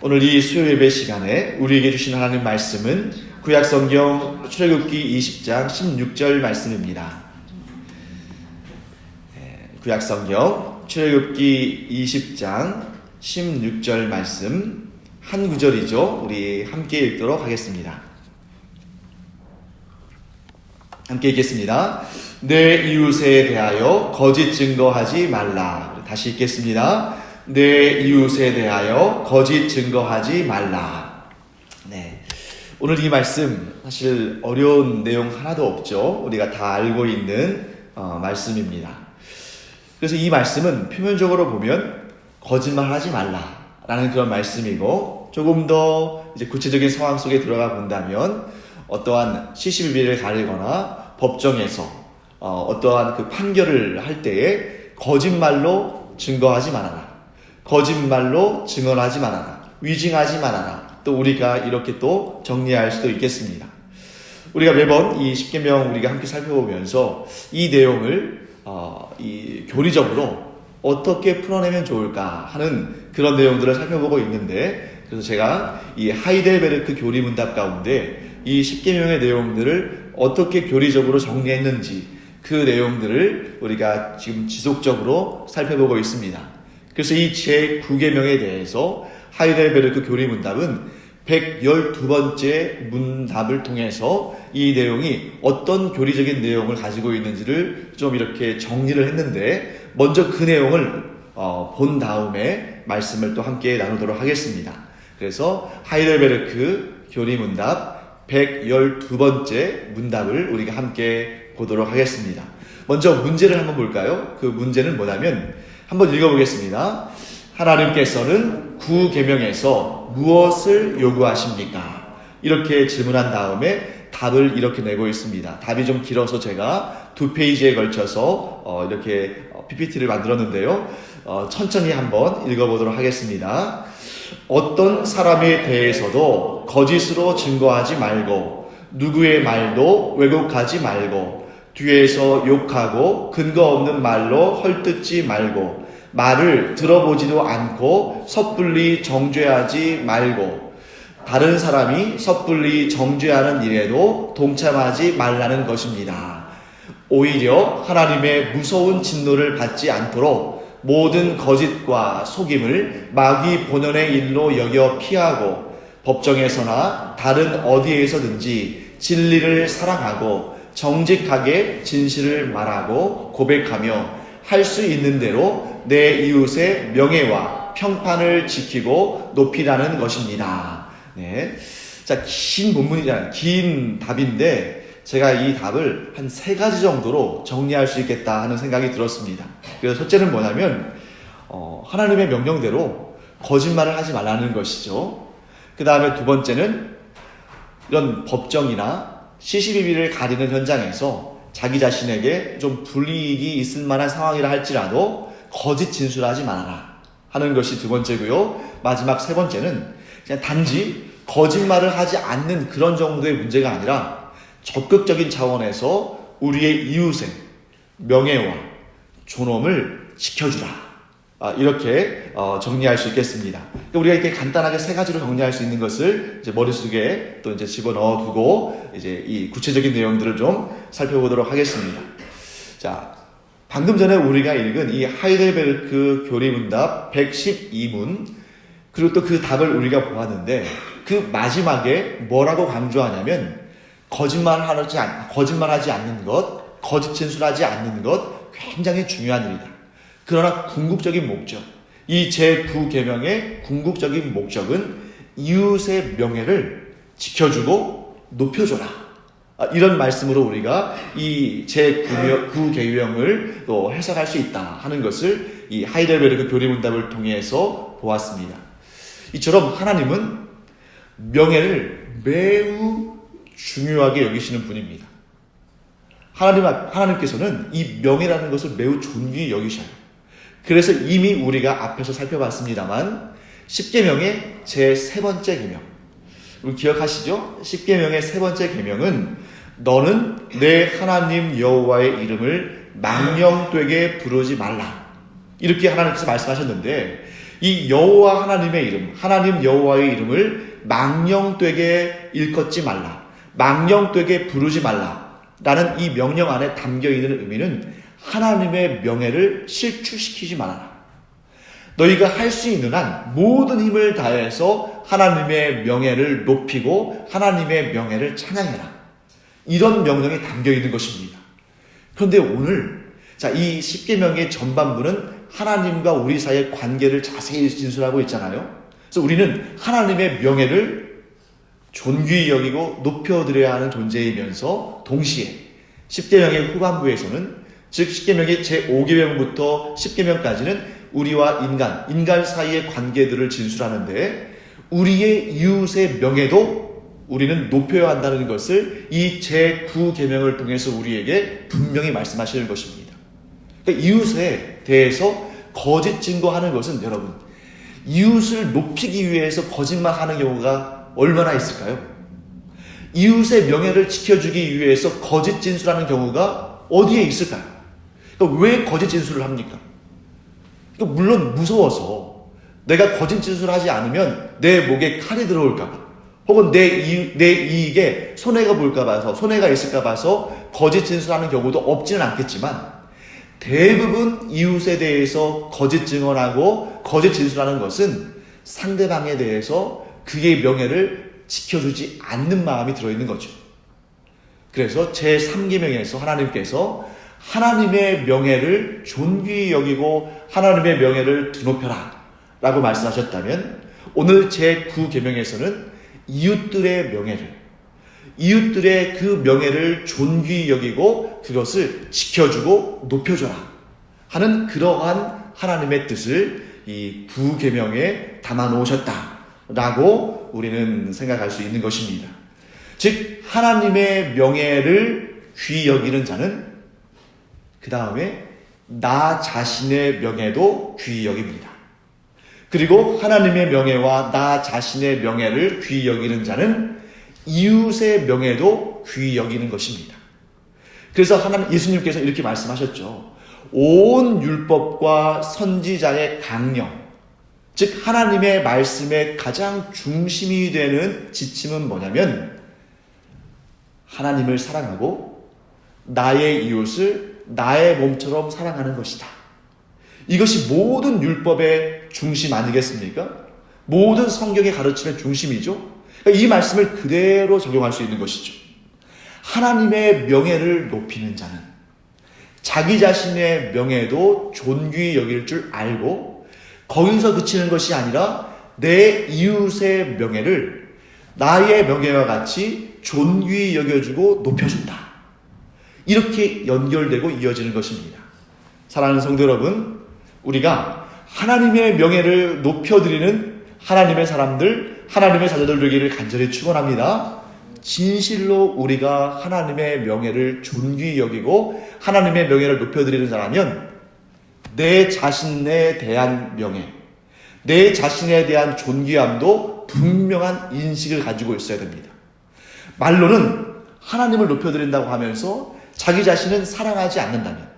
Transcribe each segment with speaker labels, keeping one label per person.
Speaker 1: 오늘 이 수요 예배 시간에 우리에게 주신 하나님 말씀은 구약성경 출애굽기 20장 16절 말씀입니다. 구약성경 출애굽기 20장 16절 말씀 한 구절이죠. 우리 함께 읽도록 하겠습니다. 함께 읽겠습니다. 내 이웃에 대하여 거짓 증거하지 말라. 다시 읽겠습니다. 내 이웃에 대하여 거짓 증거하지 말라. 네, 오늘 이 말씀 사실 어려운 내용 하나도 없죠. 우리가 다 알고 있는 말씀입니다. 그래서 이 말씀은 표면적으로 보면 거짓말하지 말라라는 그런 말씀이고, 조금 더 이제 구체적인 상황 속에 들어가 본다면 어떠한 시시비비를 가리거나 법정에서 어떠한 그 판결을 할 때에 거짓말로 증거하지 말아라, 거짓말로 증언하지 말아라, 위증하지 말아라, 또 우리가 이렇게 또 정리할 수도 있겠습니다. 우리가 매번 이 십계명 우리가 함께 살펴보면서 이 내용을 이 교리적으로 어떻게 풀어내면 좋을까 하는 그런 내용들을 살펴보고 있는데, 그래서 제가 이 하이델베르크 교리문답 가운데 이 십계명의 내용들을 어떻게 교리적으로 정리했는지 그 내용들을 우리가 지금 지속적으로 살펴보고 있습니다. 그래서 이 제9계명에 대해서 하이델베르크 교리문답은 112번째 문답을 통해서 이 내용이 어떤 교리적인 내용을 가지고 있는지를 좀 이렇게 정리를 했는데, 먼저 그 내용을 본 다음에 말씀을 또 함께 나누도록 하겠습니다. 그래서 하이델베르크 교리문답 112번째 문답을 우리가 함께 보도록 하겠습니다. 먼저 문제를 한번 볼까요? 그 문제는 뭐냐면, 한번 읽어보겠습니다. 하나님께서는 9계명에서 무엇을 요구하십니까? 이렇게 질문한 다음에 답을 이렇게 내고 있습니다. 답이 좀 길어서 제가 2페이지에 걸쳐서 이렇게 PPT를 만들었는데요. 천천히 한번 읽어보도록 하겠습니다. 어떤 사람에 대해서도 거짓으로 증거하지 말고, 누구의 말도 왜곡하지 말고, 뒤에서 욕하고 근거 없는 말로 헐뜯지 말고, 말을 들어보지도 않고 섣불리 정죄하지 말고, 다른 사람이 섣불리 정죄하는 일에도 동참하지 말라는 것입니다. 오히려 하나님의 무서운 진노를 받지 않도록 모든 거짓과 속임을 마귀 본연의 일로 여겨 피하고, 법정에서나 다른 어디에서든지 진리를 사랑하고 정직하게 진실을 말하고 고백하며 할 수 있는 대로 내 이웃의 명예와 평판을 지키고 높이라는 것입니다. 네. 자, 긴 본문이잖아요. 긴 답인데 제가 이 답을 한 3가지 정도로 정리할 수 있겠다 하는 생각이 들었습니다. 그래서 첫째는 뭐냐면 하나님의 명령대로 거짓말을 하지 말라는 것이죠. 그 다음에 두 번째는 이런 법정이나 시시비비를 가리는 현장에서 자기 자신에게 좀 불이익이 있을 만한 상황이라 할지라도 거짓 진술하지 말아라 하는 것이 두 번째고요. 마지막 세 번째는 그냥 단지 거짓말을 하지 않는 그런 정도의 문제가 아니라 적극적인 차원에서 우리의 이웃의 명예와 존엄을 지켜주라, 이렇게 정리할 수 있겠습니다. 우리가 이렇게 간단하게 3가지로 정리할 수 있는 것을 이제 머릿속에 또 이제 집어넣어 두고 이제 이 구체적인 내용들을 좀 살펴보도록 하겠습니다. 자, 방금 전에 우리가 읽은 이 하이델베르크 교리문답 112문, 그리고 또 그 답을 우리가 보았는데, 그 마지막에 뭐라고 강조하냐면 거짓말하지 않는 것, 거짓 진술하지 않는 것 굉장히 중요한 일이다. 그러나 궁극적인 목적, 이 제9계명의 궁극적인 목적은 이웃의 명예를 지켜주고 높여줘라, 이런 말씀으로 우리가 이 제9계명을 또 해석할 수 있다 하는 것을 이 하이델베르크 교리문답을 통해서 보았습니다. 이처럼 하나님은 명예를 매우 중요하게 여기시는 분입니다. 하나님께서는 이 명예라는 것을 매우 존귀히 여기셔요. 그래서 이미 우리가 앞에서 살펴봤습니다만 10계명의 제3번째 계명, 여러분 기억하시죠? 10계명의 3번째 계명은 너는 내 하나님 여호와의 이름을 망령되게 부르지 말라, 이렇게 하나님께서 말씀하셨는데, 이 여호와 하나님의 이름, 하나님 여호와의 이름을 망령되게 일컫지 말라, 망령되게 부르지 말라 라는 이 명령 안에 담겨있는 의미는 하나님의 명예를 실추시키지 말아라. 너희가 할 수 있는 한 모든 힘을 다해서 하나님의 명예를 높이고 하나님의 명예를 찬양해라. 이런 명령이 담겨있는 것입니다. 그런데 오늘 이 십계명의 전반부는 하나님과 우리 사이의 관계를 자세히 진술하고 있잖아요. 그래서 우리는 하나님의 명예를 존귀히 여기고 높여드려야 하는 존재이면서 동시에 십계명의 후반부에서는, 즉 십계명의 제5계명부터 10계명까지는 우리와 인간 사이의 관계들을 진술하는데 우리의 이웃의 명예도 우리는 높여야 한다는 것을 이 제9계명을 통해서 우리에게 분명히 말씀하시는 것입니다. 그러니까 이웃에 대해서 거짓 증거하는 것은, 여러분, 이웃을 높이기 위해서 거짓말하는 경우가 얼마나 있을까요? 이웃의 명예를 지켜주기 위해서 거짓 진술하는 경우가 어디에 있을까요? 그러니까 왜 거짓 진술을 합니까? 그러니까 물론 무서워서, 내가 거짓 진술을 하지 않으면 내 목에 칼이 들어올까봐, 혹은 내 이익에 손해가 볼까 봐서, 손해가 있을까 봐서 거짓 진술하는 경우도 없지는 않겠지만, 대부분 이웃에 대해서 거짓 증언하고 거짓 진술하는 것은 상대방에 대해서 그의 명예를 지켜주지 않는 마음이 들어있는 거죠. 그래서 제3계명에서 하나님께서 하나님의 명예를 존귀히 여기고 하나님의 명예를 드높여라 라고 말씀하셨다면, 오늘 제9계명에서는 이웃들의 명예를, 이웃들의 그 명예를 존귀히 여기고 그것을 지켜주고 높여줘라 하는 그러한 하나님의 뜻을 이 9계명에 담아 놓으셨다라고 우리는 생각할 수 있는 것입니다. 즉 하나님의 명예를 귀히 여기는 자는 그 다음에 나 자신의 명예도 귀히 여깁니다. 그리고 하나님의 명예와 나 자신의 명예를 귀히 여기는 자는 이웃의 명예도 귀히 여기는 것입니다. 그래서 예수님께서 이렇게 말씀하셨죠. 온 율법과 선지자의 강령, 즉 하나님의 말씀의 가장 중심이 되는 지침은 뭐냐면 하나님을 사랑하고 나의 이웃을 나의 몸처럼 사랑하는 것이다. 이것이 모든 율법의 중심 아니겠습니까? 모든 성경의 가르침의 중심이죠. 이 말씀을 그대로 적용할 수 있는 것이죠. 하나님의 명예를 높이는 자는 자기 자신의 명예도 존귀히 여길 줄 알고 거기서 그치는 것이 아니라 내 이웃의 명예를 나의 명예와 같이 존귀히 여겨주고 높여준다. 이렇게 연결되고 이어지는 것입니다. 사랑하는 성도 여러분, 우리가 하나님의 명예를 높여드리는 하나님의 사람들, 하나님의 자녀들 되기를 간절히 축원합니다. 진실로 우리가 하나님의 명예를 존귀히 여기고 하나님의 명예를 높여드리는 자라면 내 자신에 대한 명예, 내 자신에 대한 존귀함도 분명한 인식을 가지고 있어야 됩니다. 말로는 하나님을 높여드린다고 하면서 자기 자신은 사랑하지 않는다면,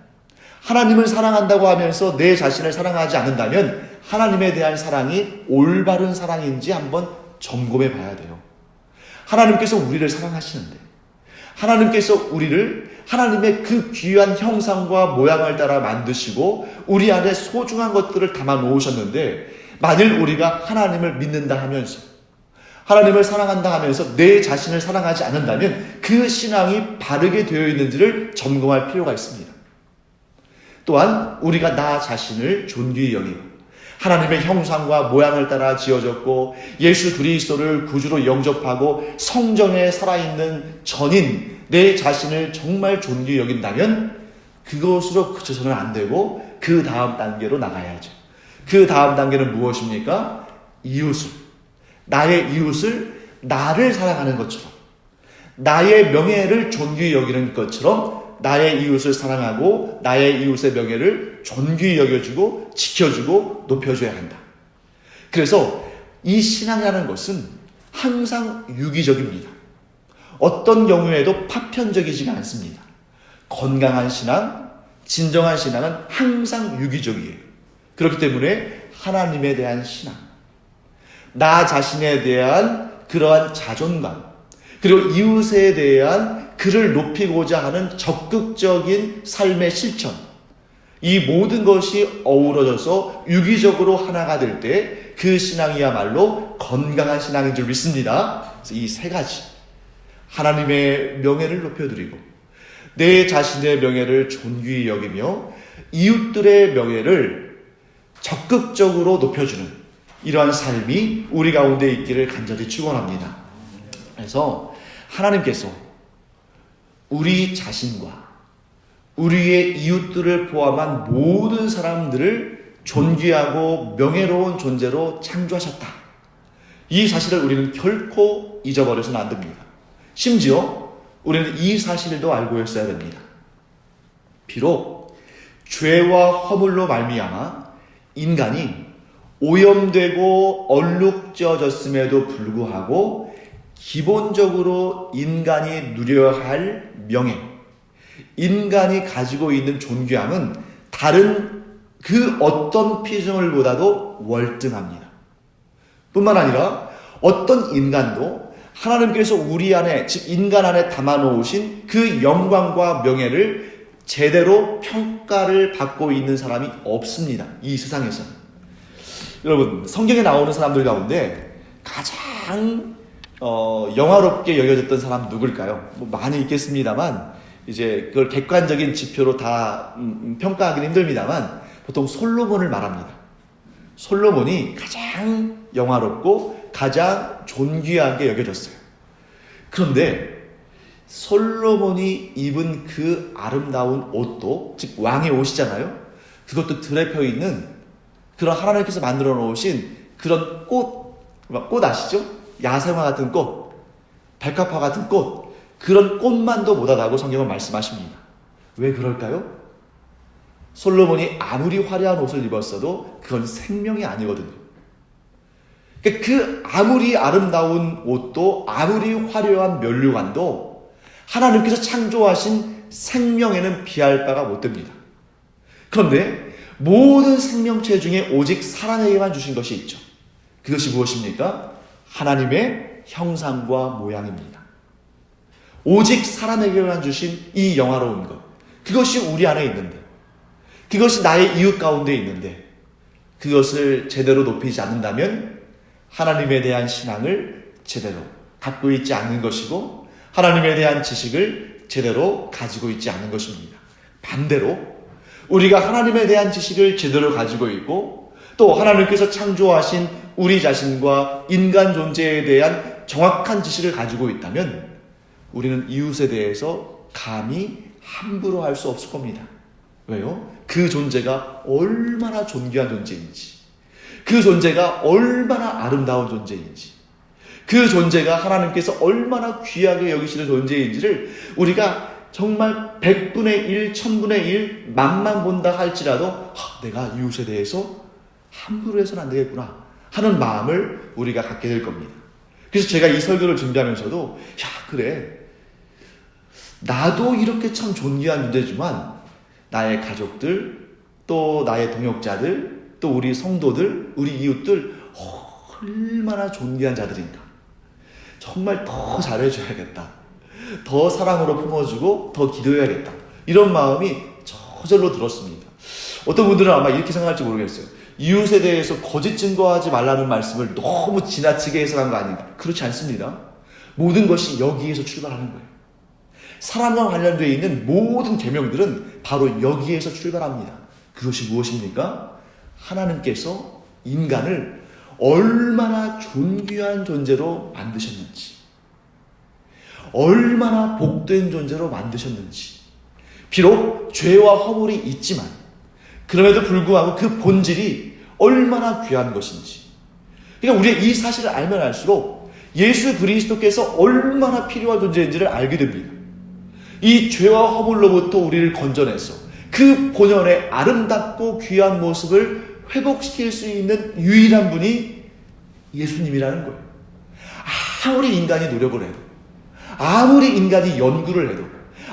Speaker 1: 하나님을 사랑한다고 하면서 내 자신을 사랑하지 않는다면 하나님에 대한 사랑이 올바른 사랑인지 한번 점검해 봐야 돼요. 하나님께서 우리를 사랑하시는데, 하나님께서 우리를 하나님의 그 귀한 형상과 모양을 따라 만드시고 우리 안에 소중한 것들을 담아 놓으셨는데, 만일 우리가 하나님을 믿는다 하면서, 하나님을 사랑한다 하면서 내 자신을 사랑하지 않는다면 그 신앙이 바르게 되어 있는지를 점검할 필요가 있습니다. 또한 우리가 나 자신을 존귀히 여기고 하나님의 형상과 모양을 따라 지어졌고 예수 그리스도를 구주로 영접하고 성전에 살아있는 전인 내 자신을 정말 존귀히 여긴다면 그것으로 그쳐서는 안 되고 그 다음 단계로 나가야죠. 그 다음 단계는 무엇입니까? 나의 이웃을 나를 사랑하는 것처럼, 나의 명예를 존귀히 여기는 것처럼 나의 이웃을 사랑하고 나의 이웃의 명예를 존귀히 여겨주고 지켜주고 높여줘야 한다. 그래서 이 신앙이라는 것은 항상 유기적입니다. 어떤 경우에도 파편적이지가 않습니다. 건강한 신앙, 진정한 신앙은 항상 유기적이에요. 그렇기 때문에 하나님에 대한 신앙, 나 자신에 대한 그러한 자존감, 그리고 이웃에 대한 그를 높이고자 하는 적극적인 삶의 실천, 이 모든 것이 어우러져서 유기적으로 하나가 될 때 그 신앙이야말로 건강한 신앙인 줄 믿습니다. 이 세 가지, 하나님의 명예를 높여드리고 내 자신의 명예를 존귀히 여기며 이웃들의 명예를 적극적으로 높여주는 이러한 삶이 우리 가운데 있기를 간절히 축원합니다. 그래서 하나님께서 우리 자신과 우리의 이웃들을 포함한 모든 사람들을 존귀하고 명예로운 존재로 창조하셨다. 이 사실을 우리는 결코 잊어버려서는 안 됩니다. 심지어 우리는 이 사실도 알고 있어야 됩니다. 비록 죄와 허물로 말미암아 인간이 오염되고 얼룩져졌음에도 불구하고 기본적으로 인간이 누려야 할 명예, 인간이 가지고 있는 존귀함은 다른 그 어떤 피조물보다도 월등합니다. 뿐만 아니라 어떤 인간도 하나님께서 우리 안에, 즉 인간 안에 담아놓으신 그 영광과 명예를 제대로 평가를 받고 있는 사람이 없습니다. 이 세상에서는. 여러분, 성경에 나오는 사람들 가운데 가장 영화롭게 여겨졌던 사람 누굴까요? 뭐 많이 있겠습니다만 이제 그걸 객관적인 지표로 다 평가하기는 힘듭니다만 보통 솔로몬을 말합니다. 솔로몬이 가장 영화롭고 가장 존귀하게 여겨졌어요. 그런데 솔로몬이 입은 그 아름다운 옷도, 즉 왕의 옷이잖아요. 그것도 들에 펴 있는 그런 하나님께서 만들어 놓으신 그런 꽃 아시죠? 야생화 같은 꽃, 백합화 같은 꽃, 그런 꽃만도 못하다고 성경은 말씀하십니다. 왜 그럴까요? 솔로몬이 아무리 화려한 옷을 입었어도 그건 생명이 아니거든요. 그 아무리 아름다운 옷도, 아무리 화려한 면류관도 하나님께서 창조하신 생명에는 비할 바가 못 됩니다. 그런데 모든 생명체 중에 오직 사람에게만 주신 것이 있죠. 그것이 무엇입니까? 하나님의 형상과 모양입니다. 오직 사람에게만 주신 이 영화로운 것, 그것이 우리 안에 있는데, 그것이 나의 이웃 가운데 있는데 그것을 제대로 높이지 않는다면 하나님에 대한 신앙을 제대로 갖고 있지 않는 것이고 하나님에 대한 지식을 제대로 가지고 있지 않는 것입니다. 반대로 우리가 하나님에 대한 지식을 제대로 가지고 있고 또 하나님께서 창조하신 우리 자신과 인간 존재에 대한 정확한 지식을 가지고 있다면 우리는 이웃에 대해서 감히 함부로 할 수 없을 겁니다. 왜요? 그 존재가 얼마나 존귀한 존재인지, 그 존재가 얼마나 아름다운 존재인지, 그 존재가 하나님께서 얼마나 귀하게 여기시는 존재인지를 우리가 정말 100분의 1, 1000분의 1 맛만 본다 할지라도 내가 이웃에 대해서 함부로 해서는 안 되겠구나 하는 마음을 우리가 갖게 될 겁니다. 그래서 제가 이 설교를 준비하면서도 그래, 나도 이렇게 참 존귀한 존재지만 나의 가족들, 또 나의 동역자들, 또 우리 성도들, 우리 이웃들 얼마나 존귀한 자들인가. 정말 더 잘해줘야겠다. 더 사랑으로 품어주고 더 기도해야겠다. 이런 마음이 저절로 들었습니다. 어떤 분들은 아마 이렇게 생각할지 모르겠어요. 이웃에 대해서 거짓 증거하지 말라는 말씀을 너무 지나치게 해석한 거 아닌가. 그렇지 않습니다. 모든 것이 여기에서 출발하는 거예요. 사람과 관련되어 있는 모든 계명들은 바로 여기에서 출발합니다. 그것이 무엇입니까? 하나님께서 인간을 얼마나 존귀한 존재로 만드셨는지, 얼마나 복된 존재로 만드셨는지, 비록 죄와 허물이 있지만 그럼에도 불구하고 그 본질이 얼마나 귀한 것인지, 그러니까 우리가 이 사실을 알면 알수록 예수 그리스도께서 얼마나 필요한 존재인지를 알게 됩니다. 이 죄와 허물로부터 우리를 건져내서 그 본연의 아름답고 귀한 모습을 회복시킬 수 있는 유일한 분이 예수님이라는 거예요. 아무리 인간이 노력을 해도, 아무리 인간이 연구를 해도,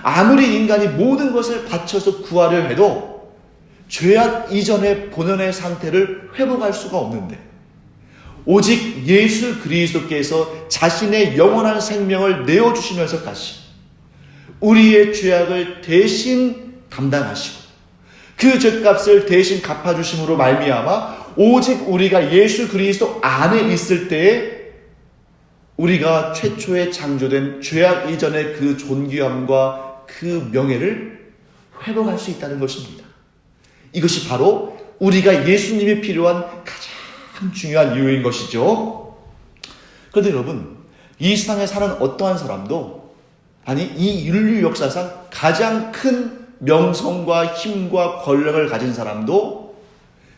Speaker 1: 아무리 인간이 모든 것을 바쳐서 구하려 해도 죄악 이전의 본연의 상태를 회복할 수가 없는데 오직 예수 그리스도께서 자신의 영원한 생명을 내어주시면서까지 우리의 죄악을 대신 담당하시고 그 죄값을 대신 갚아주심으로 말미암아 오직 우리가 예수 그리스도 안에 있을 때에 우리가 최초에 창조된 죄악 이전의 그 존귀함과 그 명예를 회복할 수 있다는 것입니다. 이것이 바로 우리가 예수님이 필요한 가장 중요한 이유인 것이죠. 그런데 여러분, 이 세상에 사는 어떠한 사람도, 아니 이 인류 역사상 가장 큰 명성과 힘과 권력을 가진 사람도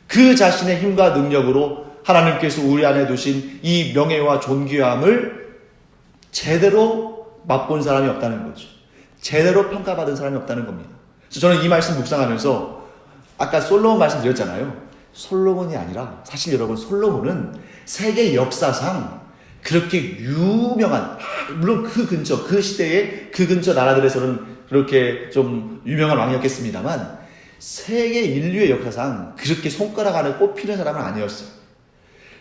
Speaker 1: 그 자신의 힘과 능력으로 하나님께서 우리 안에 두신 이 명예와 존귀함을 제대로 맛본 사람이 없다는 거죠. 제대로 평가받은 사람이 없다는 겁니다. 그래서 저는 이 말씀 묵상하면서 아까 솔로몬 말씀드렸잖아요. 솔로몬이 아니라 사실 여러분, 솔로몬은 세계 역사상 그렇게 유명한, 물론 그 근처, 그 시대의 그 근처 나라들에서는 그렇게 좀 유명한 왕이었겠습니다만 세계 인류의 역사상 그렇게 손가락 안에 꼽히는 사람은 아니었어요.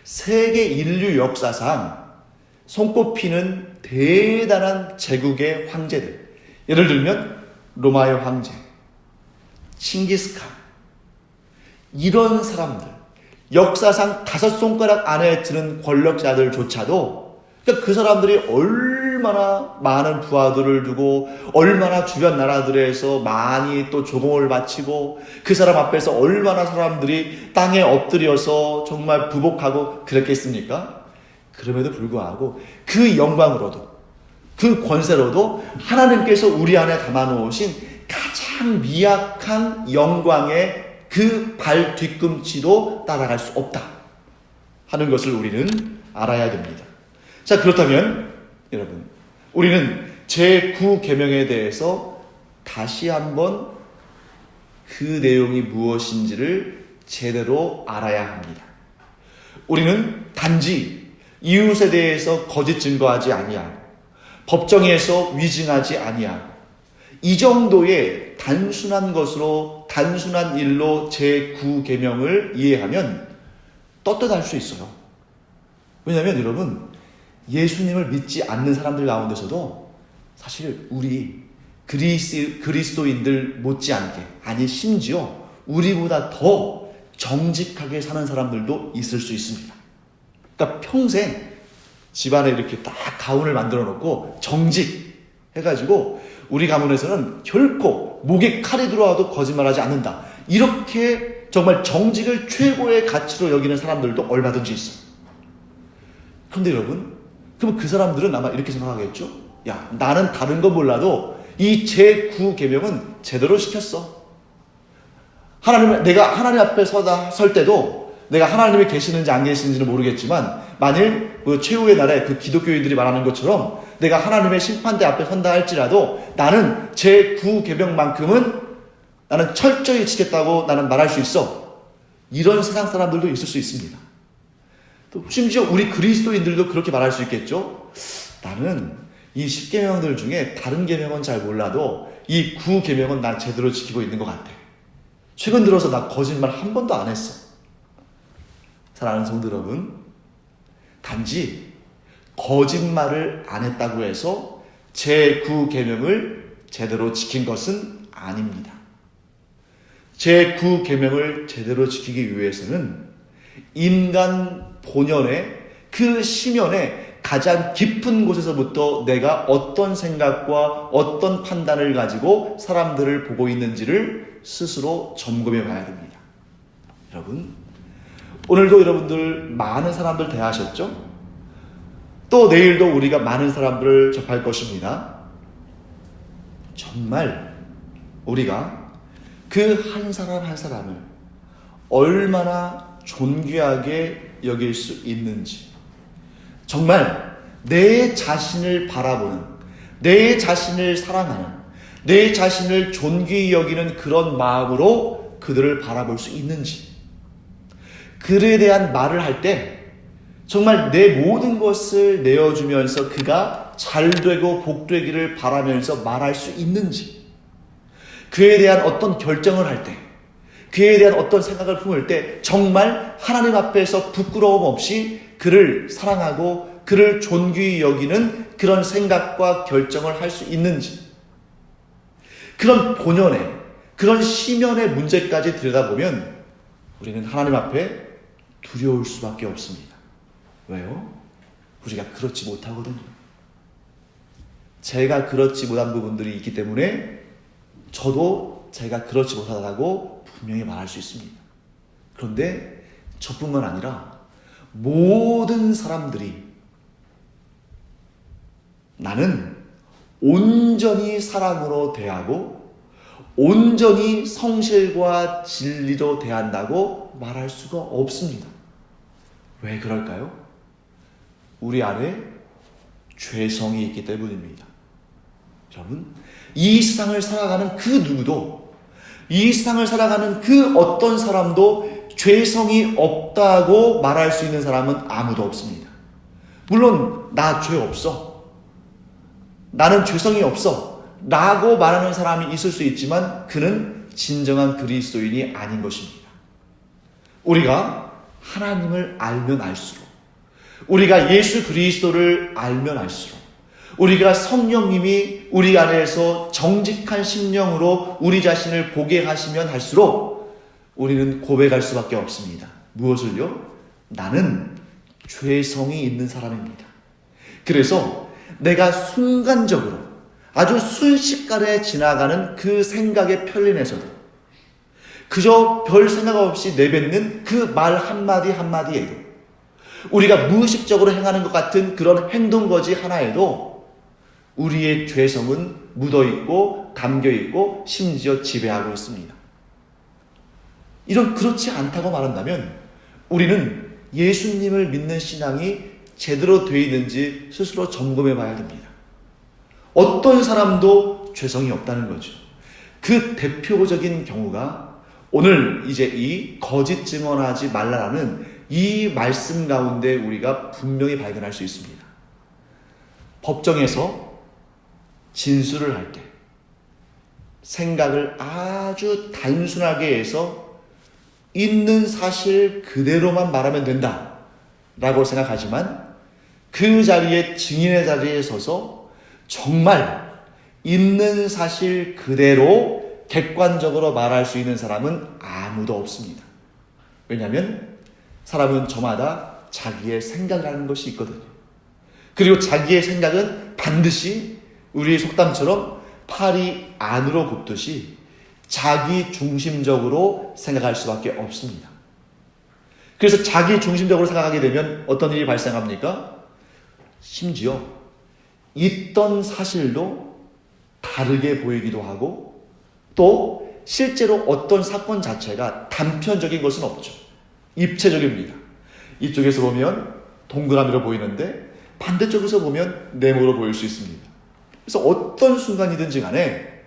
Speaker 1: 세계 인류 역사상 손꼽히는 대단한 제국의 황제들, 예를 들면 로마의 황제, 칭기스칸, 이런 사람들, 역사상 5손가락 안에 드는 권력자들조차도 그러니까 그 사람들이 얼마나 많은 부하들을 두고 얼마나 주변 나라들에서 많이 또 조공을 바치고 그 사람 앞에서 얼마나 사람들이 땅에 엎드려서 정말 부복하고 그랬겠습니까? 그럼에도 불구하고 그 영광으로도 그 권세로도 하나님께서 우리 안에 담아놓으신 가장 미약한 영광의 그 발 뒤꿈치도 따라갈 수 없다 하는 것을 우리는 알아야 됩니다. 자, 그렇다면 여러분, 우리는 제9계명에 대해서 다시 한번 그 내용이 무엇인지를 제대로 알아야 합니다. 우리는 단지 이웃에 대해서 거짓 증거하지 아니하고 법정에서 위증하지 아니하고 이 정도의 단순한 것으로, 단순한 일로 제9계명을 이해하면 떳떳할 수 있어요. 왜냐하면 여러분, 예수님을 믿지 않는 사람들 가운데서도 사실 우리 그리스도인들 못지않게, 아니 심지어 우리보다 더 정직하게 사는 사람들도 있을 수 있습니다. 그러니까 평생 집안에 이렇게 딱 가훈을 만들어 놓고 정직 해가지고 우리 가문에서는 결코 목에 칼이 들어와도 거짓말하지 않는다, 이렇게 정말 정직을 최고의 가치로 여기는 사람들도 얼마든지 있어요. 그런데 여러분, 그럼 그 사람들은 아마 이렇게 생각하겠죠? 야, 나는 다른 건 몰라도 이 제9계명은 제대로 시켰어. 내가 하나님 앞에 설 때도 내가 하나님이 계시는지 안 계시는지는 모르겠지만 만일 그 최후의 날에 그 기독교인들이 말하는 것처럼 내가 하나님의 심판대 앞에 선다 할지라도 나는 제9계명만큼은 나는 철저히 지켰다고 나는 말할 수 있어. 이런 세상 사람들도 있을 수 있습니다. 또 심지어 우리 그리스도인들도 그렇게 말할 수 있겠죠. 나는 이 10계명들 중에 다른 계명은 잘 몰라도 이 9계명은 난 제대로 지키고 있는 것 같아. 최근 들어서 나 거짓말 한 번도 안 했어. 사랑하는 성도 여러분, 단지 거짓말을 안 했다고 해서 제9계명을 제대로 지킨 것은 아닙니다. 제9계명을 제대로 지키기 위해서는 인간 본연의 그 심연의 가장 깊은 곳에서부터 내가 어떤 생각과 어떤 판단을 가지고 사람들을 보고 있는지를 스스로 점검해 봐야 됩니다. 여러분, 오늘도 여러분들 많은 사람들 대하셨죠? 또 내일도 우리가 많은 사람들을 접할 것입니다. 정말 우리가 그 한 사람 한 사람을 얼마나 존귀하게 여길 수 있는지, 정말 내 자신을 바라보는, 내 자신을 사랑하는, 내 자신을 존귀히 여기는 그런 마음으로 그들을 바라볼 수 있는지, 그에 대한 말을 할 때 정말 내 모든 것을 내어주면서 그가 잘되고 복되기를 바라면서 말할 수 있는지, 그에 대한 어떤 결정을 할 때 그에 대한 어떤 생각을 품을 때 정말 하나님 앞에서 부끄러움 없이 그를 사랑하고 그를 존귀히 여기는 그런 생각과 결정을 할 수 있는지, 그런 본연의, 그런 심연의 문제까지 들여다보면 우리는 하나님 앞에 두려울 수밖에 없습니다. 왜요? 우리가 그렇지 못하거든요. 제가 그렇지 못한 부분들이 있기 때문에 저도 제가 그렇지 못하다고 분명히 말할 수 있습니다. 그런데 저뿐만 아니라 모든 사람들이 나는 온전히 사랑으로 대하고 온전히 성실과 진리로 대한다고 말할 수가 없습니다. 왜 그럴까요? 우리 안에 죄성이 있기 때문입니다. 여러분, 이 세상을 살아가는 그 누구도, 이 세상을 살아가는 그 어떤 사람도 죄성이 없다고 말할 수 있는 사람은 아무도 없습니다. 물론 나 죄 없어, 나는 죄성이 없어 라고 말하는 사람이 있을 수 있지만 그는 진정한 그리스도인이 아닌 것입니다. 우리가 하나님을 알면 알수록, 우리가 예수 그리스도를 알면 알수록, 우리가 성령님이 우리 안에서 정직한 심령으로 우리 자신을 보게 하시면 할수록 우리는 고백할 수밖에 없습니다. 무엇을요? 나는 죄성이 있는 사람입니다. 그래서 내가 순간적으로 아주 순식간에 지나가는 그 생각의 편린에서도 그저 별 생각 없이 내뱉는 그 말 한마디 한마디에도, 우리가 무의식적으로 행하는 것 같은 그런 행동거지 하나에도 우리의 죄성은 묻어있고 담겨있고 심지어 지배하고 있습니다. 이런 그렇지 않다고 말한다면 우리는 예수님을 믿는 신앙이 제대로 되어 있는지 스스로 점검해 봐야 됩니다. 어떤 사람도 죄성이 없다는 거죠. 그 대표적인 경우가 오늘 이제 이 거짓 증언하지 말라라는 이 말씀 가운데 우리가 분명히 발견할 수 있습니다. 법정에서 진술을 할 때 생각을 아주 단순하게 해서 있는 사실 그대로만 말하면 된다 라고 생각하지만 그 자리에, 증인의 자리에 서서 정말 있는 사실 그대로 객관적으로 말할 수 있는 사람은 아무도 없습니다. 왜냐하면 사람은 저마다 자기의 생각을 하는 것이 있거든요. 그리고 자기의 생각은 반드시 우리의 속담처럼 팔이 안으로 굽듯이 자기 중심적으로 생각할 수밖에 없습니다. 그래서 자기 중심적으로 생각하게 되면 어떤 일이 발생합니까? 심지어 있던 사실도 다르게 보이기도 하고 또 실제로 어떤 사건 자체가 단편적인 것은 없죠. 입체적입니다. 이쪽에서 보면 동그라미로 보이는데 반대쪽에서 보면 네모로 보일 수 있습니다. 그래서 어떤 순간이든지 간에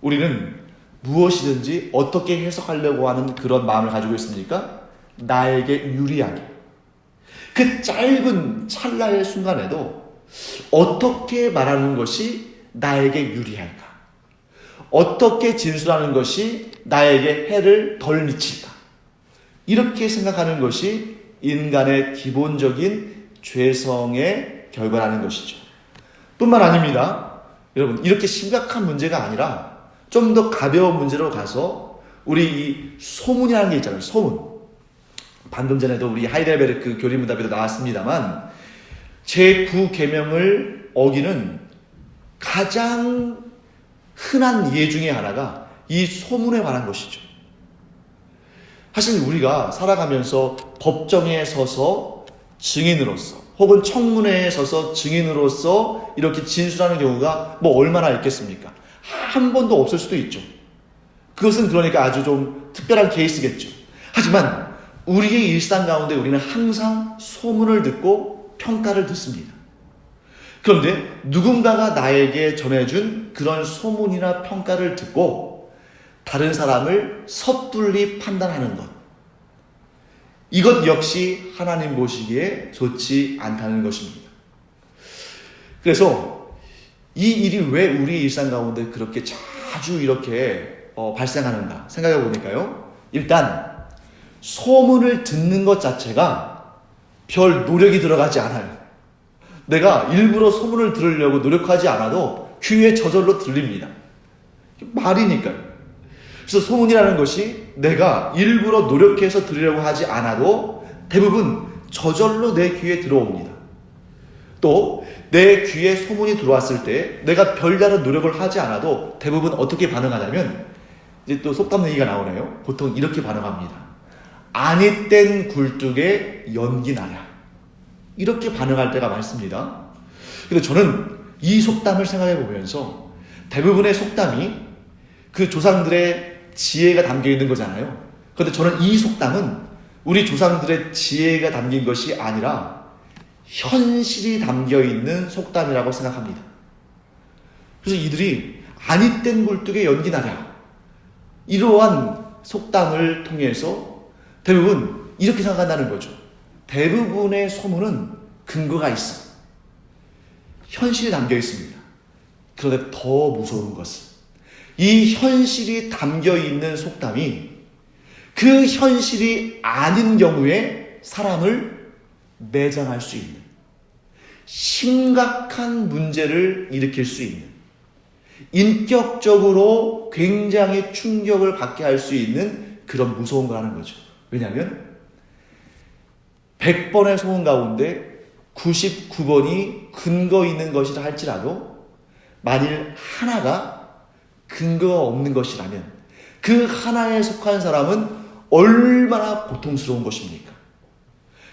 Speaker 1: 우리는 무엇이든지 어떻게 해석하려고 하는 그런 마음을 가지고 있습니까? 나에게 유리하게. 그 짧은 찰나의 순간에도 어떻게 말하는 것이 나에게 유리할까? 어떻게 진술하는 것이 나에게 해를 덜 미칠까? 이렇게 생각하는 것이 인간의 기본적인 죄성의 결과라는 것이죠. 뿐만 아닙니다. 여러분, 이렇게 심각한 문제가 아니라 좀 더 가벼운 문제로 가서 우리 이 소문이라는 게 있잖아요. 소문. 방금 전에도 우리 하이델베르크 교리문답에도 나왔습니다만 제9계명을 어기는 가장 흔한 예 중에 하나가 이 소문에 관한 것이죠. 사실 우리가 살아가면서 법정에 서서 증인으로서 혹은 청문회에 서서 증인으로서 이렇게 진술하는 경우가 뭐 얼마나 있겠습니까? 한 번도 없을 수도 있죠. 그것은 그러니까 아주 좀 특별한 케이스겠죠. 하지만 우리의 일상 가운데 우리는 항상 소문을 듣고 평가를 듣습니다. 그런데 누군가가 나에게 전해준 그런 소문이나 평가를 듣고 다른 사람을 섣불리 판단하는 것, 이것 역시 하나님 보시기에 좋지 않다는 것입니다. 그래서 이 일이 왜 우리 일상 가운데 그렇게 자주 이렇게 발생하는가 생각해 보니까요, 일단 소문을 듣는 것 자체가 별 노력이 들어가지 않아요. 내가 일부러 소문을 들으려고 노력하지 않아도 귀에 저절로 들립니다. 말이니까요. 그래서 소문이라는 것이 내가 일부러 노력해서 들으려고 하지 않아도 대부분 저절로 내 귀에 들어옵니다. 또 내 귀에 소문이 들어왔을 때 내가 별다른 노력을 하지 않아도 대부분 어떻게 반응하냐면, 이제 또 속담 얘기가 나오네요. 보통 이렇게 반응합니다. 아니 땐 굴뚝에 연기 나랴. 이렇게 반응할 때가 많습니다. 근데 저는 이 속담을 생각해 보면서 대부분의 속담이 그 조상들의 지혜가 담겨 있는 거잖아요. 그런데 저는 이 속담은 우리 조상들의 지혜가 담긴 것이 아니라 현실이 담겨 있는 속담이라고 생각합니다. 그래서 이들이 아니 땐 굴뚝에 연기 나랴, 이러한 속담을 통해서 대부분 이렇게 생각한다는 거죠. 대부분의 소문은 근거가 있어. 현실이 담겨 있습니다. 그런데 더 무서운 것은 이 현실이 담겨 있는 속담이 그 현실이 아닌 경우에 사람을 매장할 수 있는, 심각한 문제를 일으킬 수 있는, 인격적으로 굉장히 충격을 받게 할 수 있는 그런 무서운 거라는 거죠. 왜냐하면 100번의 소문 가운데 99번이 근거 있는 것이라 할지라도 만일 하나가 근거가 없는 것이라면 그 하나에 속한 사람은 얼마나 고통스러운 것입니까?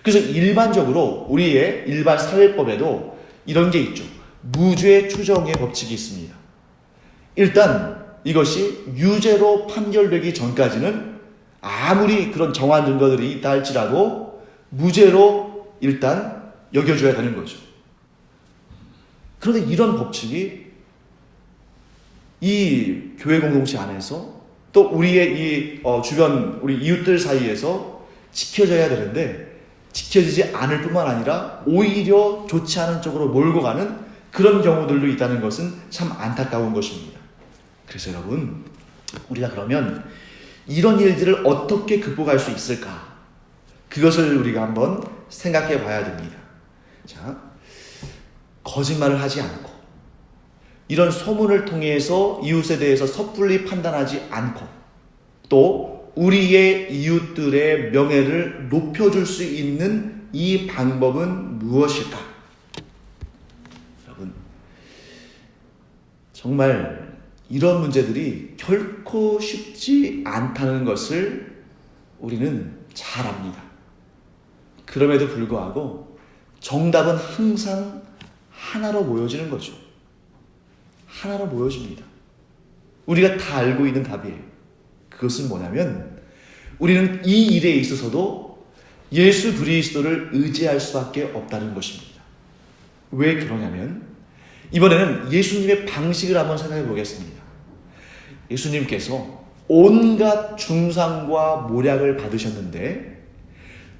Speaker 1: 그래서 일반적으로 우리의 일반 사회법에도 이런 게 있죠. 무죄 추정의 법칙이 있습니다. 일단 이것이 유죄로 판결되기 전까지는 아무리 그런 정황 증거들이 있다 할지라도 무죄로 일단 여겨줘야 되는 거죠. 그런데 이런 법칙이 이 교회 공동체 안에서 또 우리의 이 주변 우리 이웃들 사이에서 지켜져야 되는데 지켜지지 않을 뿐만 아니라 오히려 좋지 않은 쪽으로 몰고 가는 그런 경우들도 있다는 것은 참 안타까운 것입니다. 그래서 여러분, 우리가 그러면 이런 일들을 어떻게 극복할 수 있을까? 그것을 우리가 한번 생각해 봐야 됩니다. 자, 거짓말을 하지 않고, 이런 소문을 통해서 이웃에 대해서 섣불리 판단하지 않고, 또 우리의 이웃들의 명예를 높여줄 수 있는 이 방법은 무엇일까? 여러분, 정말 이런 문제들이 결코 쉽지 않다는 것을 우리는 잘 압니다. 그럼에도 불구하고 정답은 항상 하나로 모여지는 거죠. 하나로 모여집니다. 우리가 다 알고 있는 답이에요. 그것은 뭐냐면 우리는 이 일에 있어서도 예수 그리스도를 의지할 수밖에 없다는 것입니다. 왜 그러냐면 이번에는 예수님의 방식을 한번 생각해 보겠습니다. 예수님께서 온갖 중상과 모략을 받으셨는데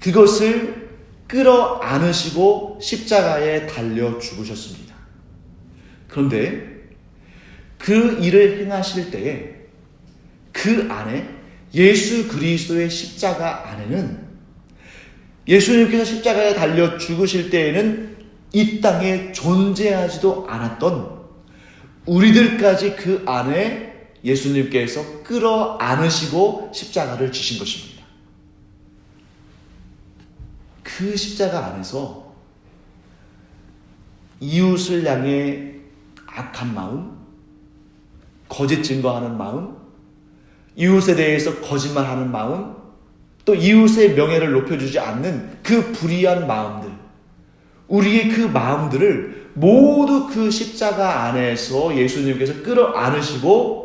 Speaker 1: 그것을 끌어안으시고 십자가에 달려 죽으셨습니다. 그런데 그 일을 행하실 때에 그 안에 예수 그리스도의 십자가 안에는 예수님께서 십자가에 달려 죽으실 때에는 이 땅에 존재하지도 않았던 우리들까지 그 안에 예수님께서 끌어안으시고 십자가를 지신 것입니다. 그 십자가 안에서 이웃을 향해 악한 마음, 거짓 증거하는 마음, 이웃에 대해서 거짓말하는 마음, 또 이웃의 명예를 높여주지 않는 그 불의한 마음들, 우리의 그 마음들을 모두 그 십자가 안에서 예수님께서 끌어안으시고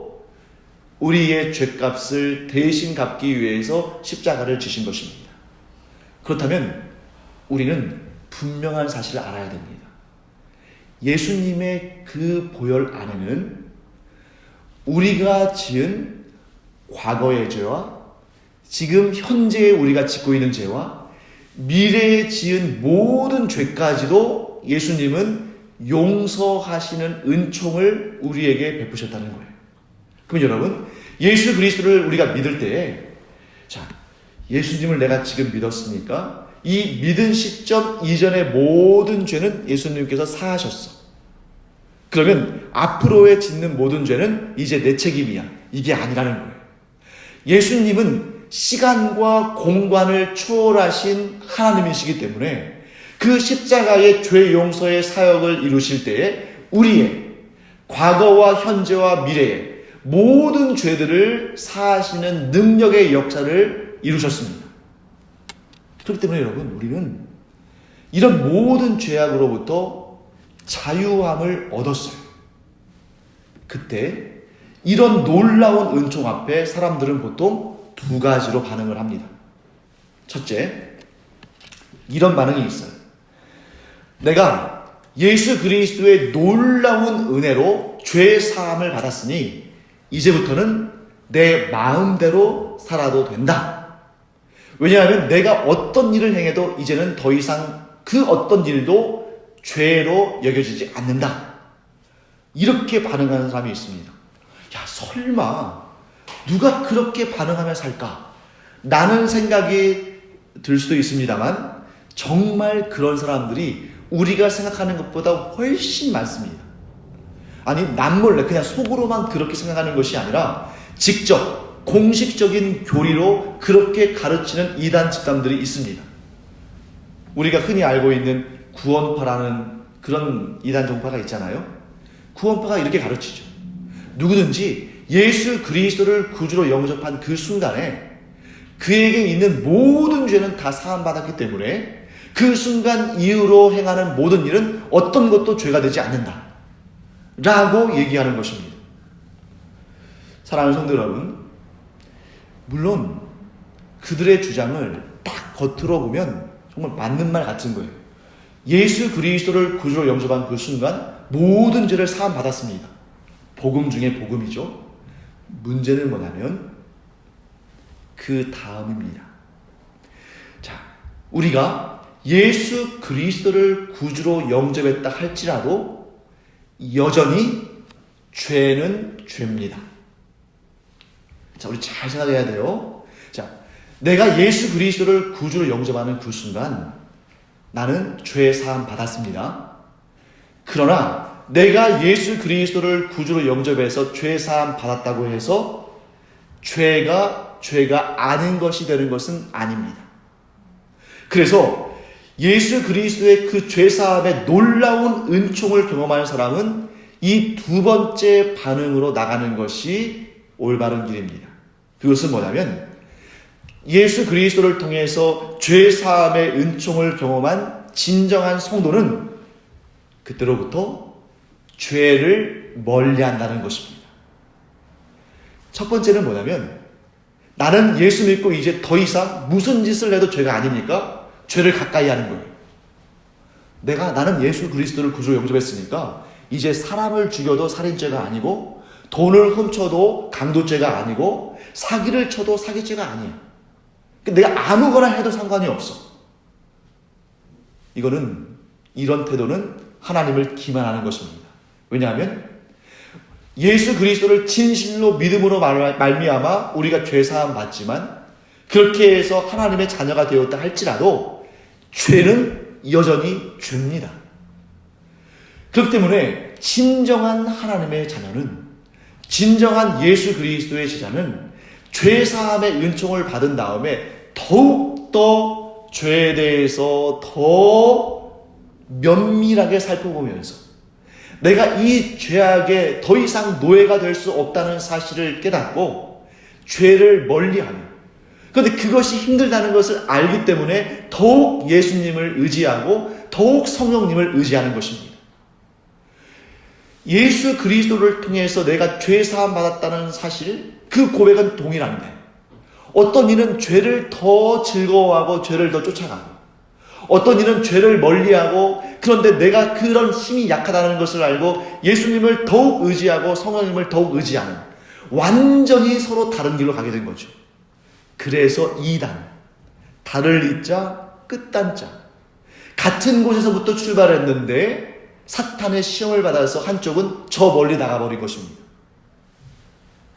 Speaker 1: 우리의 죄값을 대신 갚기 위해서 십자가를 지신 것입니다. 그렇다면 우리는 분명한 사실을 알아야 됩니다. 예수님의 그 보혈 안에는 우리가 지은 과거의 죄와 지금 현재에 우리가 짓고 있는 죄와 미래에 지은 모든 죄까지도 예수님은 용서하시는 은총을 우리에게 베푸셨다는 거예요. 그럼 여러분, 예수 그리스도를 우리가 믿을 때에 자, 예수님을 내가 지금 믿었으니까 이 믿은 시점 이전의 모든 죄는 예수님께서 사하셨어. 그러면 앞으로의 짓는 모든 죄는 이제 내 책임이야. 이게 아니라는 거예요. 예수님은 시간과 공간을 초월하신 하나님이시기 때문에 그 십자가의 죄 용서의 사역을 이루실 때에 우리의 과거와 현재와 미래의 모든 죄들을 사하시는 능력의 역사를 이루셨습니다. 그렇기 때문에 여러분, 우리는 이런 모든 죄악으로부터 자유함을 얻었어요. 그때 이런 놀라운 은총 앞에 사람들은 보통 두 가지로 반응을 합니다. 첫째, 이런 반응이 있어요. 내가 예수 그리스도의 놀라운 은혜로 죄 사함을 받았으니 이제부터는 내 마음대로 살아도 된다. 왜냐하면 내가 어떤 일을 행해도 이제는 더 이상 그 어떤 일도 죄로 여겨지지 않는다. 이렇게 반응하는 사람이 있습니다. 야, 설마 누가 그렇게 반응하며 살까? 라는 생각이 들 수도 있습니다만 정말 그런 사람들이 우리가 생각하는 것보다 훨씬 많습니다. 아니, 남몰래 그냥 속으로만 그렇게 생각하는 것이 아니라 직접 공식적인 교리로 그렇게 가르치는 이단 집단들이 있습니다. 우리가 흔히 알고 있는 구원파라는 그런 이단 종파가 있잖아요. 구원파가 이렇게 가르치죠. 누구든지 예수 그리스도를 구주로 영접한 그 순간에 그에게 있는 모든 죄는 다 사함받았기 때문에 그 순간 이후로 행하는 모든 일은 어떤 것도 죄가 되지 않는다 라고 얘기하는 것입니다. 사랑하는 성도 여러분, 물론 그들의 주장을 딱 겉으로 보면 정말 맞는 말 같은 거예요. 예수 그리스도를 구주로 영접한 그 순간 모든 죄를 사함받았습니다. 복음 중에 복음이죠. 문제는 뭐냐면 그 다음입니다. 자, 우리가 예수 그리스도를 구주로 영접했다 할지라도 여전히 죄는 죄입니다. 자, 우리 잘 생각해야 돼요. 자, 내가 예수 그리스도를 구주로 영접하는 그 순간 나는 죄 사함 받았습니다. 그러나 내가 예수 그리스도를 구주로 영접해서 죄 사함 받았다고 해서 죄가 아닌 것이 되는 것은 아닙니다. 그래서 예수 그리스도의 그 죄 사함의 놀라운 은총을 경험하는 사람은 이 두 번째 반응으로 나가는 것이 올바른 길입니다. 그것은 뭐냐면 예수 그리스도를 통해서 죄 사함의 은총을 경험한 진정한 성도는 그때로부터 죄를 멀리한다는 것입니다. 첫 번째는 뭐냐면 나는 예수 믿고 이제 더 이상 무슨 짓을 해도 죄가 아닙니까? 죄를 가까이 하는 거예요. 나는 예수 그리스도를 구주로 영접했으니까 이제 사람을 죽여도 살인죄가 아니고 돈을 훔쳐도 강도죄가 아니고 사기를 쳐도 사기죄가 아니에요. 내가 아무거나 해도 상관이 없어. 이런 태도는 하나님을 기만하는 것입니다. 왜냐하면 예수 그리스도를 진실로 믿음으로 말미암아 우리가 죄사함 받지만 그렇게 해서 하나님의 자녀가 되었다 할지라도 죄는 여전히 죄입니다. 그렇기 때문에 진정한 하나님의 자녀는, 진정한 예수 그리스도의 제자는 죄사함의 은총을 받은 다음에 더욱더 죄에 대해서 더 면밀하게 살펴보면서 내가 이 죄악에 더 이상 노예가 될 수 없다는 사실을 깨닫고 죄를 멀리하며, 그런데 그것이 힘들다는 것을 알기 때문에 더욱 예수님을 의지하고 더욱 성령님을 의지하는 것입니다. 예수 그리스도를 통해서 내가 죄 사함 받았다는 사실, 그 고백은 동일한데 어떤 이는 죄를 더 즐거워하고 죄를 더 쫓아가고 어떤 이는 죄를 멀리하고, 그런데 내가 그런 힘이 약하다는 것을 알고 예수님을 더욱 의지하고 성령님을 더욱 의지하는, 완전히 서로 다른 길로 가게 된 거죠. 그래서 이단, 달을 잇자 끝단자, 같은 곳에서부터 출발했는데 사탄의 시험을 받아서 한쪽은 저 멀리 나가버린 것입니다.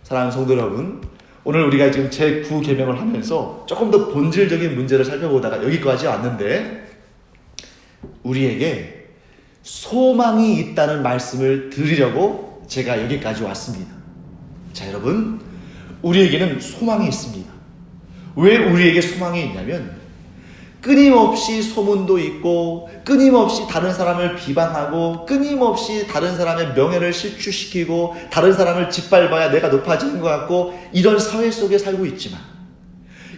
Speaker 1: 사랑하는 성도 여러분, 오늘 우리가 지금 제9계명을 하면서 조금 더 본질적인 문제를 살펴보다가 여기까지 왔는데, 우리에게 소망이 있다는 말씀을 드리려고 제가 여기까지 왔습니다. 자, 여러분, 우리에게는 소망이 있습니다. 왜 우리에게 소망이 있냐면, 끊임없이 소문도 있고, 끊임없이 다른 사람을 비방하고, 끊임없이 다른 사람의 명예를 실추시키고, 다른 사람을 짓밟아야 내가 높아지는 것 같고, 이런 사회 속에 살고 있지만,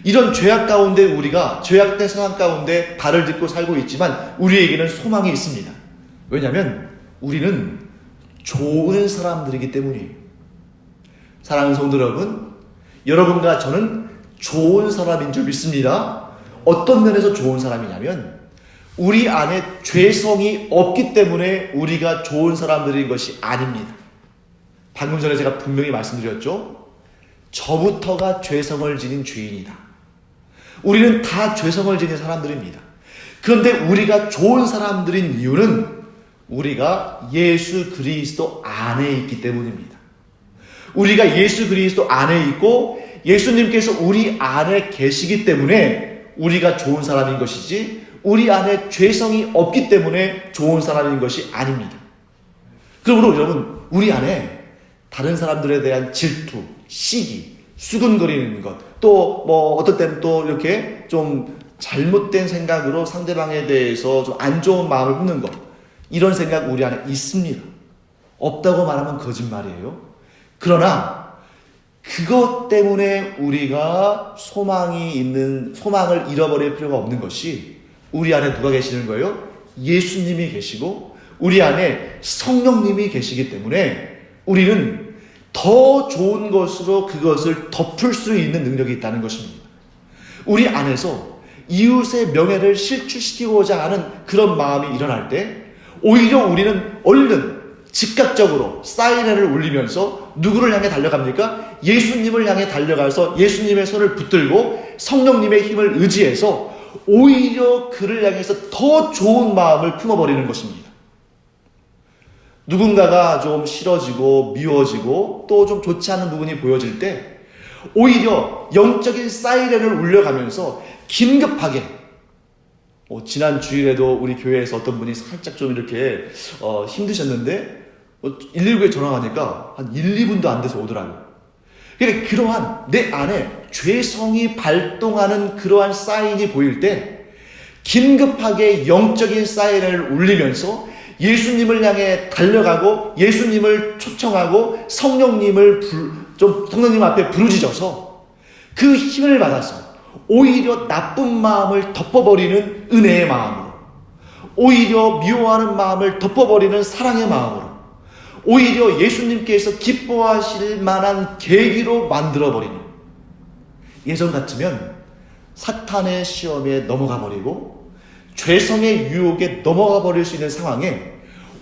Speaker 1: 이런 죄악 가운데 우리가 죄악된 상황 가운데 발을 딛고 살고 있지만, 우리에게는 소망이 있습니다. 왜냐하면 우리는 좋은 사람들이기 때문이에요. 사랑하는 성도 여러분, 여러분과 저는 좋은 사람인 줄 믿습니다. 어떤 면에서 좋은 사람이냐면, 우리 안에 죄성이 없기 때문에 우리가 좋은 사람들인 것이 아닙니다. 방금 전에 제가 분명히 말씀드렸죠. 저부터가 죄성을 지닌 죄인이다. 우리는 다 죄성을 지닌 사람들입니다. 그런데 우리가 좋은 사람들인 이유는 우리가 예수 그리스도 안에 있기 때문입니다. 우리가 예수 그리스도 안에 있고 예수님께서 우리 안에 계시기 때문에 우리가 좋은 사람인 것이지, 우리 안에 죄성이 없기 때문에 좋은 사람인 것이 아닙니다. 그러므로 여러분, 우리 안에 다른 사람들에 대한 질투, 시기, 수근거리는 것, 또 어떨 때는 또 이렇게 좀 잘못된 생각으로 상대방에 대해서 좀 안 좋은 마음을 품는 것, 이런 생각 우리 안에 있습니다. 없다고 말하면 거짓말이에요. 그러나 그것 때문에 우리가 소망을 잃어버릴 필요가 없는 것이, 우리 안에 누가 계시는 거예요? 예수님이 계시고 우리 안에 성령님이 계시기 때문에 우리는 더 좋은 것으로 그것을 덮을 수 있는 능력이 있다는 것입니다. 우리 안에서 이웃의 명예를 실추시키고자 하는 그런 마음이 일어날 때, 오히려 우리는 얼른 즉각적으로 사이렌을 울리면서 누구를 향해 달려갑니까? 예수님을 향해 달려가서 예수님의 손을 붙들고 성령님의 힘을 의지해서 오히려 그를 향해서 더 좋은 마음을 품어버리는 것입니다. 누군가가 좀 싫어지고 미워지고 또 좀 좋지 않은 부분이 보여질 때, 오히려 영적인 사이렌을 울려가면서 긴급하게, 지난 주일에도 우리 교회에서 어떤 분이 살짝 좀 이렇게 힘드셨는데 119에 전화하니까 한 1, 2분도 안 돼서 오더라고요. 그러니까 그러한 내 안에 죄성이 발동하는 그러한 사인이 보일 때 긴급하게 영적인 사인을 울리면서 예수님을 향해 달려가고 예수님을 초청하고 성령님 앞에 부르짖어서 그 힘을 받아서 오히려 나쁜 마음을 덮어버리는 은혜의 마음으로, 오히려 미워하는 마음을 덮어버리는 사랑의 마음으로, 오히려 예수님께서 기뻐하실 만한 계기로 만들어버리는, 예전 같으면 사탄의 시험에 넘어가 버리고 죄성의 유혹에 넘어가 버릴 수 있는 상황에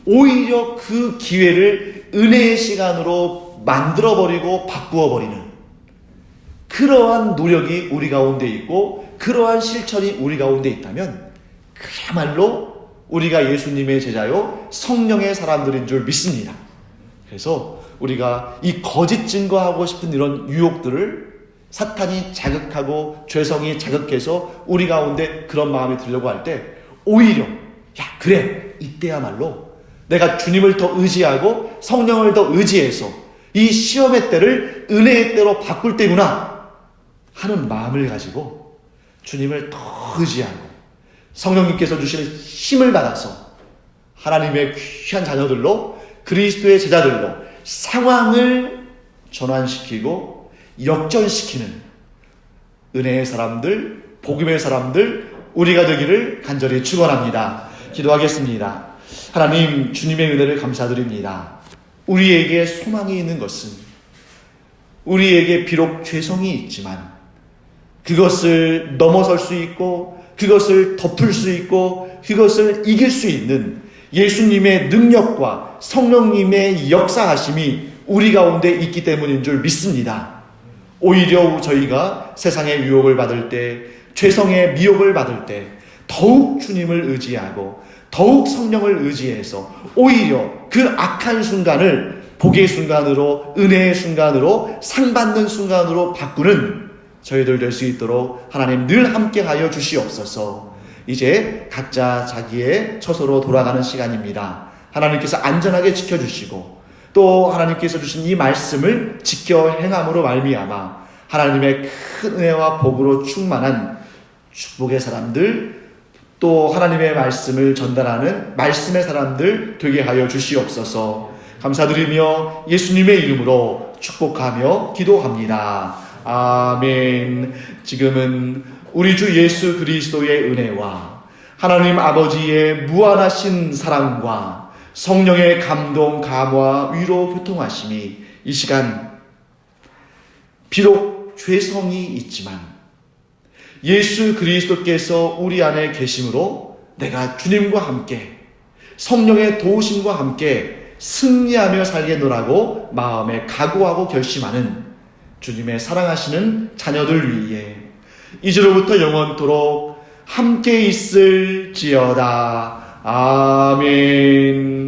Speaker 1: 오히려 그 기회를 은혜의 시간으로 만들어버리고 바꾸어버리는 그러한 노력이 우리 가운데 있고 그러한 실천이 우리 가운데 있다면 그야말로 우리가 예수님의 제자요 성령의 사람들인 줄 믿습니다. 그래서 우리가 이 거짓 증거하고 싶은 이런 유혹들을 사탄이 자극하고 죄성이 자극해서 우리 가운데 그런 마음이 들려고 할 때 오히려 그래, 이때야말로 내가 주님을 더 의지하고 성령을 더 의지해서 이 시험의 때를 은혜의 때로 바꿀 때구나 하는 마음을 가지고 주님을 더 의지하고 성령님께서 주시는 힘을 받아서 하나님의 귀한 자녀들로, 그리스도의 제자들로 상황을 전환시키고 역전시키는 은혜의 사람들, 복음의 사람들 우리가 되기를 간절히 축원합니다. 기도하겠습니다. 하나님, 주님의 은혜를 감사드립니다. 우리에게 소망이 있는 것은 우리에게 비록 죄성이 있지만 그것을 넘어설 수 있고 그것을 덮을 수 있고 그것을 이길 수 있는 예수님의 능력과 성령님의 역사하심이 우리 가운데 있기 때문인 줄 믿습니다. 오히려 저희가 세상의 유혹을 받을 때, 죄성의 미혹을 받을 때 더욱 주님을 의지하고 더욱 성령을 의지해서 오히려 그 악한 순간을 복의 순간으로, 은혜의 순간으로, 상받는 순간으로 바꾸는 저희들 될 수 있도록 하나님 늘 함께하여 주시옵소서. 이제 각자 자기의 처소로 돌아가는 시간입니다. 하나님께서 안전하게 지켜주시고 또 하나님께서 주신 이 말씀을 지켜 행함으로 말미암아 하나님의 큰 은혜와 복으로 충만한 축복의 사람들, 또 하나님의 말씀을 전달하는 말씀의 사람들 되게 하여 주시옵소서. 감사드리며 예수님의 이름으로 축복하며 기도합니다. 아멘. 지금은 우리 주 예수 그리스도의 은혜와 하나님 아버지의 무한하신 사랑과 성령의 감동, 감화, 위로, 교통하심이 이 시간 비록 죄성이 있지만 예수 그리스도께서 우리 안에 계심으로 내가 주님과 함께 성령의 도우심과 함께 승리하며 살겠노라고 마음에 각오하고 결심하는 주님의 사랑하시는 자녀들 위해 이제로부터 영원토록 함께 있을지어다. 아멘.